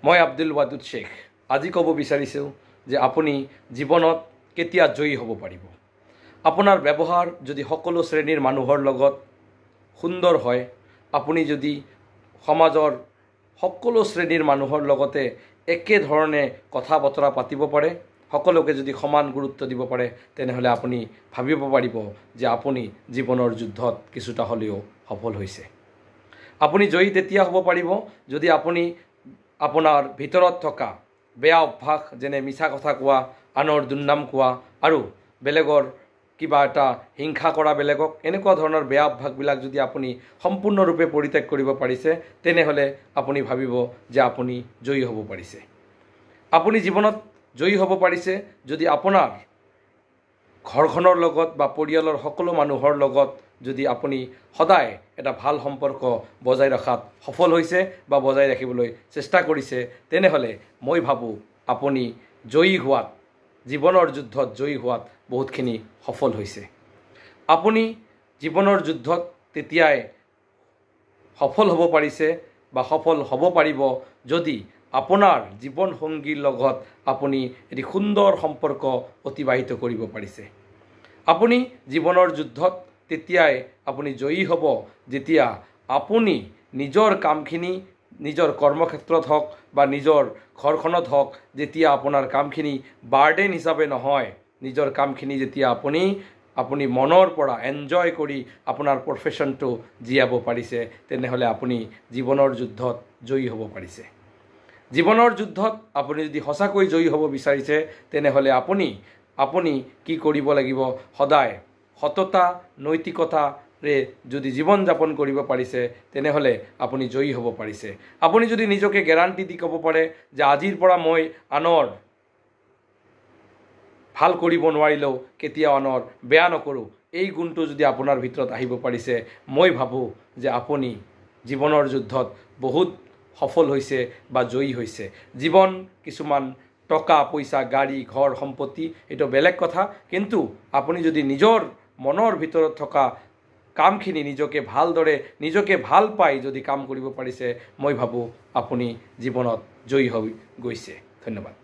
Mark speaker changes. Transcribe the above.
Speaker 1: মই আব্দুল ৱাদুদ শেখ আজি ক'ব বিচাৰিছোঁ যে আপুনি জীৱনত কেতিয়া জয়ী হ'ব পাৰিব। আপোনাৰ ব্যৱহাৰ যদি সকলো শ্ৰেণীৰ মানুহৰ লগত সুন্দৰ হয়, আপুনি যদি সমাজৰ সকলো শ্ৰেণীৰ মানুহৰ লগতে একেধৰণে কথা বতৰা পাতিব পাৰে, সকলোকে যদি সমান গুৰুত্ব দিব পাৰে, তেনেহ'লে আপুনি ভাবিব পাৰিব যে আপুনি জীৱনৰ যুদ্ধত কিছুটা হ'লেও সফল হৈছে। আপুনি জয়ী তেতিয়া হ'ব পাৰিব যদি আপুনি আপোনাৰ ভিতৰত থকা বেয়া অভ্যাস যেনে মিছা কথা কোৱা, আনৰ দুৰ্নাম কোৱা আৰু বেলেগৰ কিবা এটা হিংসা কৰা বেলেগক, এনেকুৱা ধৰণৰ বেয়া অভ্যাসবিলাক যদি আপুনি সম্পূৰ্ণৰূপে পৰিত্যাগ কৰিব পাৰিছে, তেনেহ'লে আপুনি ভাবিব যে আপুনি জয়ী হ'ব পাৰিছে। আপুনি জীৱনত জয়ী হ'ব পাৰিছে যদি আপোনাৰ ঘৰখনৰ লগত বা পৰিয়ালৰ সকলো মানুহৰ লগত যদি আপুনি সদায় এটা ভাল সম্পৰ্ক বজাই ৰখাত সফল হৈছে বা বজাই ৰাখিবলৈ চেষ্টা কৰিছে, তেনেহ'লে মই ভাবোঁ আপুনি জয়ী হোৱাত, জীৱনৰ যুদ্ধত জয়ী হোৱাত বহুতখিনি সফল হৈছে। আপুনি জীৱনৰ যুদ্ধত তেতিয়াই সফল হ'ব পাৰিছে বা সফল হ'ব পাৰিব যদি আপোনাৰ জীৱনসংগীৰ লগত আপুনি এটি সুন্দৰ সম্পৰ্ক অতিবাহিত কৰিব পাৰিছে। আপুনি জীৱনৰ যুদ্ধত তেতিয়াই আপুনি জয়ী হ'ব যেতিয়া আপুনি নিজৰ কামখিনি নিজৰ কৰ্মক্ষেত্ৰত হওক বা নিজৰ ঘৰখনত হওক, যেতিয়া আপোনাৰ কামখিনি বাৰ্ডেন হিচাপে নহয়, নিজৰ কামখিনি যেতিয়া আপুনি মনৰ পৰা এনজয় কৰি আপোনাৰ প্ৰফেশ্যনটো জীয়াব পাৰিছে, তেনেহ'লে আপুনি জীৱনৰ যুদ্ধত জয়ী হ'ব পাৰিছে। জীৱনৰ যুদ্ধত আপুনি যদি সঁচাকৈ জয়ী হ'ব বিচাৰিছে, তেনেহ'লে আপুনি কি কৰিব লাগিব? সদায় সততা, নৈতিকতাৰে যদি জীৱন যাপন কৰিব পাৰিছে, তেনেহ'লে আপুনি জয়ী হ'ব পাৰিছে। আপুনি যদি নিজকে গেৰাণ্টি দি ক'ব পাৰে যে আজিৰ পৰা মই আনৰ ভাল কৰিব নোৱাৰিলেও কেতিয়াও আনৰ বেয়া নকৰোঁ, এই গুণটো যদি আপোনাৰ ভিতৰত আহিব পাৰিছে, মই ভাবোঁ যে আপুনি জীৱনৰ যুদ্ধত বহুত সফল হৈছে বা জয়ী হৈছে। জীৱন কিছুমান টকা পইচা, গাড়ী, ঘৰ, সম্পত্তি এইটো বেলেগ কথা, কিন্তু আপুনি যদি নিজৰ মনৰ ভিতৰত থকা কামখিনি নিজকে ভালদৰে, নিজকে ভাল পাই যদি কাম কৰিব পাৰিছে, মই ভাবোঁ আপুনি জীৱনত জয়ী হৈ গৈছে। ধন্যবাদ।